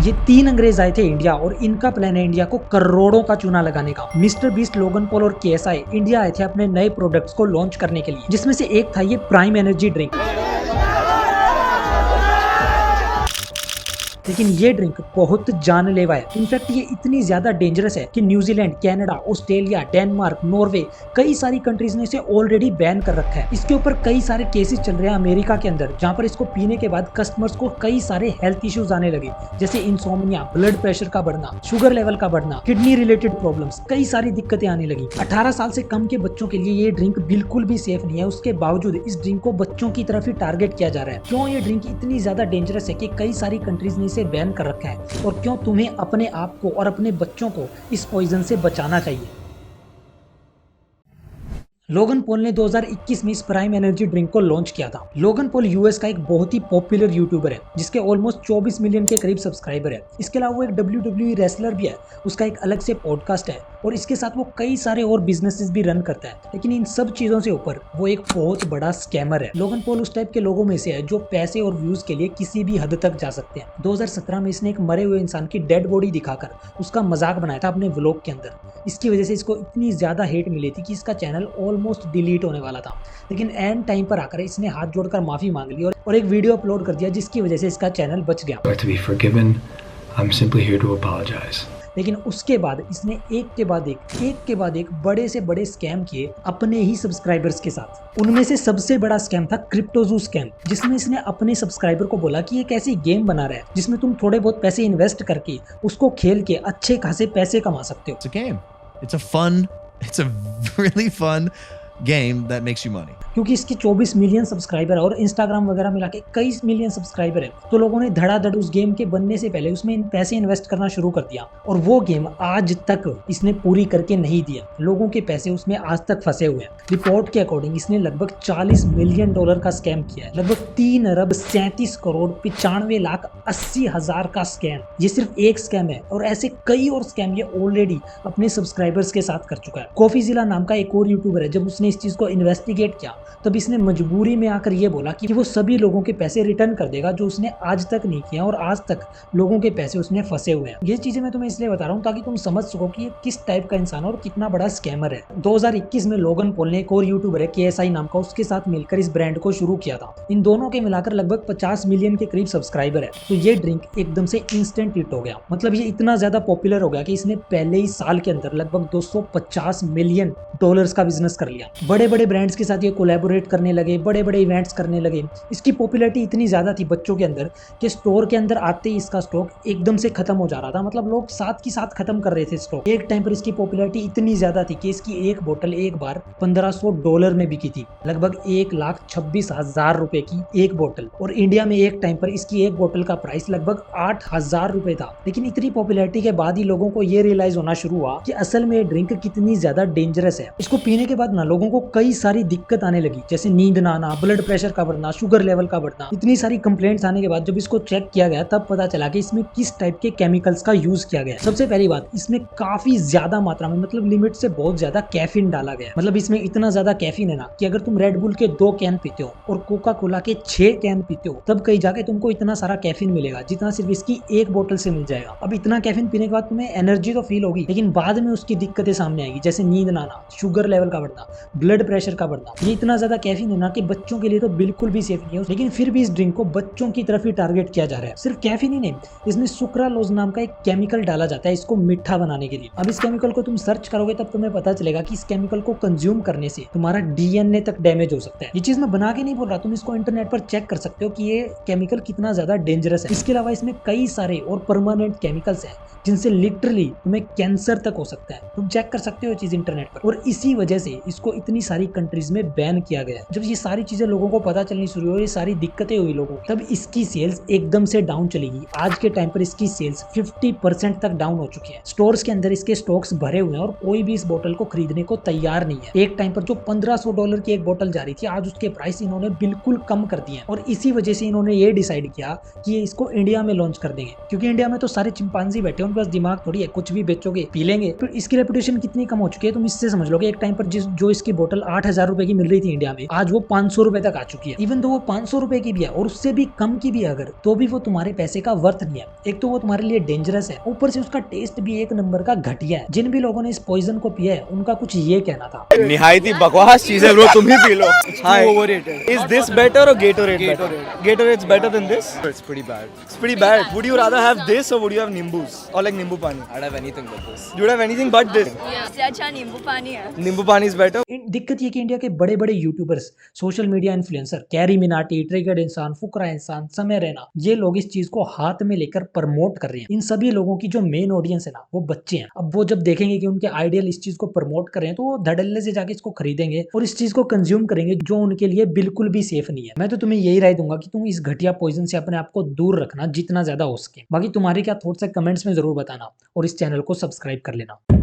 ये 3 अंग्रेज आए थे इंडिया और इनका प्लान है इंडिया को करोड़ों का चूना लगाने का। मिस्टर बीस्ट, लोगन पॉल और केएसआई इंडिया आए थे अपने नए प्रोडक्ट्स को लॉन्च करने के लिए, जिसमें से एक था ये प्राइम एनर्जी ड्रिंक। लेकिन ये ड्रिंक बहुत जानलेवा है। इनफैक्ट ये इतनी ज्यादा डेंजरस है कि New Zealand, Canada, Australia, Denmark, Norway, कई सारी कंट्रीज ने इसे ऑलरेडी बैन कर रखा है। इसके ऊपर कई सारे केसेस चल रहे हैं अमेरिका के अंदर, जहां पर इसको पीने के बाद कस्टमर्स को कई सारे हेल्थ इश्यूज आने लगे, जैसे इंसोम्निया, ब्लड प्रेशर का बढ़ना, शुगर लेवल का बढ़ना, किडनी रिलेटेड प्रॉब्लम्स, कई सारी दिक्कतें आने लगी। 18 साल से कम के बच्चों के लिए ये ड्रिंक बिल्कुल भी सेफ नहीं है। उसके बावजूद इस ड्रिंक को बच्चों की तरफ ही टारगेट किया जा रहा है। क्यों ये ड्रिंक इतनी ज्यादा डेंजरस है कि कई सारी कंट्रीज ने इसे बैन कर रखा है, और क्यों तुम्हें अपने आप को और अपने बच्चों को इस पॉइजन से बचाना चाहिए। लोगन पॉल ने 2021 में इस प्राइम एनर्जी ड्रिंक को लॉन्च किया था। लोगन पॉल यूएस का एक बहुत ही पॉपुलर यूट्यूबर है, जिसके ऑलमोस्ट 24 मिलियन के करीब सब्सक्राइबर है। इसके अलावा वो एक WWE रेसलर भी है, उसका एक अलग से पॉडकास्ट है, और इसके साथ वो कई सारे और बिजनेसेस भी रन करता है। लेकिन इन सब चीजों से ऊपर वो एक बहुत बड़ा स्कैमर है। लोगन पॉल उस टाइप के लोगों में से है जो पैसे और व्यूज के लिए किसी भी हद तक जा सकते हैं। 2017 में इसने एक मरे हुए इंसान की डेड बॉडी दिखाकर उसका मजाक बनाया था अपने व्लॉग के अंदर। इसकी वजह से इसको इतनी ज्यादा हेट मिली थी कि इसका चैनल ऑलमोस्ट डिलीट होने वाला था। लेकिन एंड टाइम पर आकर इसने हाथ जोड़कर माफी मांग ली और एक वीडियो अपलोड कर दिया, जिसकी वजह से इसका चैनल बच गया। लेकिन उसके बाद इसने एक के बाद एक बड़े से बड़े स्कैम किए अपने ही सब्सक्राइबर्स के साथ। उनमें से सबसे बड़ा स्कैम था क्रिप्टोजू स्कैम, जिसमें इसने अपने सब्सक्राइबर को बोला कि एक ऐसी गेम बना रहा है जिसमें तुम थोड़े बहुत पैसे इन्वेस्ट करके उसको खेल के अच्छे खासे पैसे कमा सकते हो। It's a really fun game that makes you money. क्योंकि इसके 24 मिलियन सब्सक्राइबर है और इंस्टाग्राम वगैरह मिला के कई मिलियन सब्सक्राइबर है, तो लोगों ने धड़ाधड़ उस गेम के बनने से पहले उसमें पैसे इन्वेस्ट करना शुरू कर दिया, और वो गेम आज तक इसने पूरी करके नहीं दिया। लोगों के पैसे उसमें आज तक फंसे हुए हैं। रिपोर्ट के अकॉर्डिंग इसने लगभग $40 मिलियन का स्कैम किया है। लगभग 3 अरब 37 करोड़ 95 लाख 80 हजार का स्कैम। ये सिर्फ एक स्कैम है, और ऐसे कई और स्कैम ये ऑलरेडी अपने सब्सक्राइबर्स के साथ कर चुका है। कॉफीजिला नाम का एक और यूट्यूबर है, जब उसने इस चीज को इन्वेस्टिगेट किया तब इसने मजबूरी में आकर ये बोला कि वो सभी लोगों के पैसे रिटर्न कर देगा जो उसने आज तक नहीं किया, और आज तक लोगों के पैसे उसमें फंसे हुए हैं। ये चीजें मैं तुम्हें इसलिए बता रहा हूँ ताकि तुम समझ सको कि ये किस टाइप का इंसान और कितना बड़ा स्कैमर है। 2021 में लोगन पॉल ने एक और यूट्यूबर है KSI नाम का, उसके साथ मिलकर इस ब्रांड को शुरू किया था। इन दोनों के मिलाकर लगभग 50 मिलियन के करीब सब्सक्राइबर है। तो ये ड्रिंक एकदम से इंस्टेंट हिट हो गया। मतलब ये इतना ज्यादा पॉपुलर हो गया कि इसने पहले ही साल के अंदर लगभग $250 मिलियन का बिजनेस कर लिया। बड़े बड़े ब्रांड्स के साथ ये कोलैबोरेट करने लगे, बड़े बड़े इवेंट्स करने लगे। इसकी पॉपुलैरिटी इतनी ज्यादा थी बच्चों के अंदर कि स्टोर के अंदर आते ही इसका स्टॉक एकदम से खत्म हो जा रहा था। मतलब लोग साथ की साथ खत्म कर रहे थे स्टॉक। एक टाइम पर इसकी पॉपुलैरिटी इतनी ज्यादा थी कि इसकी एक बोतल एक बार $1500 में बिकी थी, लगभग 1,26,000 रुपए की एक बोतल। और इंडिया में एक टाइम पर इसकी एक बोतल का प्राइस लगभग 8,000 रुपए था। लेकिन इतनी पॉपुलैरिटी के बाद ही लोगों को ये रियलाइज होना शुरू हुआ कि असल में ये ड्रिंक कितनी ज्यादा डेंजरस है। इसको पीने के बाद ना लोगों को कई सारी दिक्कत आने लगी, जैसे नींद ना आना, ब्लड प्रेशर का बढ़ना, शुगर लेवल का बढ़ना। इतनी सारी कंप्लेंट्स आने के बाद जब इसको चेक किया गया तब पता चला कि इसमें किस टाइप के केमिकल्स का यूज किया गया। सबसे पहली बात, इसमें काफी ज्यादा मात्रा में, मतलब लिमिट से बहुत ज्यादा कैफीन डाला गया। मतलब इसमें इतना ज्यादा कैफीन है ना कि अगर तुम रेड बुल के 2 कैन पीते हो और कोका कोला के 6 कैन पीते हो, तब कहीं जाके तुमको इतना सारा कैफीन मिलेगा जितना सिर्फ इसकी एक बोतल से मिल जाएगा। अब इतना कैफीन पीने के बाद तुम्हें एनर्जी तो फील होगी, लेकिन बाद में उसकी दिक्कतें सामने आएगी, जैसे नींद ना आना, शुगर लेवल का बढ़ना, ब्लड प्रेशर का बढ़ना। ये इतना ज्यादा कैफीन है ना कि बच्चों के लिए तो बिल्कुल भी सेफ नहीं है। लेकिन फिर भी इस ड्रिंक को बच्चों की तरफ ही टारगेट किया जा रहा है। सिर्फ कैफीन ही नहीं, इसमें सुक्रालोज नाम का एक केमिकल डाला जाता है इसको मीठा बनाने के लिए। अब इस केमिकल को तुम सर्च करोगे तब तुम्हें पता चलेगा कि इस केमिकल को कंज्यूम करने से तुम्हारा DNA तक डैमेज हो सकता है। ये चीज मैं बना के नहीं बोल रहा, तुम इसको इंटरनेट पर चेक कर सकते हो कि ये केमिकल कितना ज्यादा डेंजरस है। इसके अलावा इसमें कई सारे और परमानेंट केमिकल्स हैं जिनसे लिटरली तुम्हें कैंसर तक हो सकता है। तुम चेक कर सकते हो चीज इंटरनेट पर। और इसी वजह से इसको इतनी सारी कंट्रीज में बैन किया गया है। जब ये सारी चीजें लोगों को पता चलनी शुरू हुई, ये सारी दिक्कतें हुई लोगों को, तब इसकी सेल्स एकदम से डाउन चली गई। आज के टाइम पर इसकी सेल्स 50% तक डाउन हो चुकी है। स्टोर्स के अंदर इसके स्टॉक्स भरे हुए हैं और कोई भी इस बोतल को खरीदने को तैयार नहीं है। एक टाइम पर जो $1500 की एक बोतल जा रही थी, आज उसके प्राइस इन्होंने बिल्कुल कम कर दिए। और इसी वजह से इन्होंने ये डिसाइड किया कि ये इसको इंडिया में लॉन्च कर देंगे, क्योंकि इंडिया में तो सारे चिंपांजी बैठे हैं, उनके पास दिमाग थोड़ी है, कुछ भी बेचोगे पी लेंगे। तो इसकी रेपुटेशन कितनी कम हो चुकी है तुम इससे समझ लोगे। एक टाइम पर जो इसकी की बोतल 8,000 रुपए की मिल रही थी इंडिया में, आज वो 500 रुपए तक आ चुकी है। इवन तो वो 500 रुपए की भी है और उससे भी कम की भी है अगर, तो भी वो तुम्हारे पैसे का वर्थ नहीं है। एक तो वो तुम्हारे लिए डेंजरस है, ऊपर से उसका टेस्ट भी एक नंबर का घटिया है। जिन भी लोगों ने इस पॉइजन को पिया है उनका कुछ ये कहना था, निहायती बकवास चीज है ब्रो, तुम ही पी लो। Hi, overrated. Is this better or Gatorade better? Gatorade's better than this? It's pretty bad. It's pretty bad. Would you rather have this or would you have nimbus or like nimbu pani? I'd have anything but this. You would have anything but this. इससे अच्छा नींबू पानी है। Nimbu pani is better. दिक्कत ये कि India के बड़े बड़े YouTubers, social media influencer, carry Minati, triggered इंसान, फुकरा इंसान, समय रैना, ये लोग इस चीज को हाथ में लेकर प्रमोट कर रहे हैं। इन सभी लोगों की जो मेन ऑडियंस है ना, वो बच्चे हैं। अब वो जब देखेंगे कि उनके आइडियल इस चीज को प्रमोट कर रहे हैं, तो वो धड़ल्ले से जाके इसको खरीदेंगे और इस चीज को कंज्यूम करेंगे, जो उनके लिए बिल्कुल भी सेफ नहीं है। मैं तो तुम्हें यही राय दूंगा कि तुम इस घटिया पॉइजन से अपने आप को दूर रखना जितना ज्यादा हो सके। बाकी तुम्हारे क्या थॉट्स है कमेंट्स में जरूर बताना और इस चैनल को सब्सक्राइब कर लेना।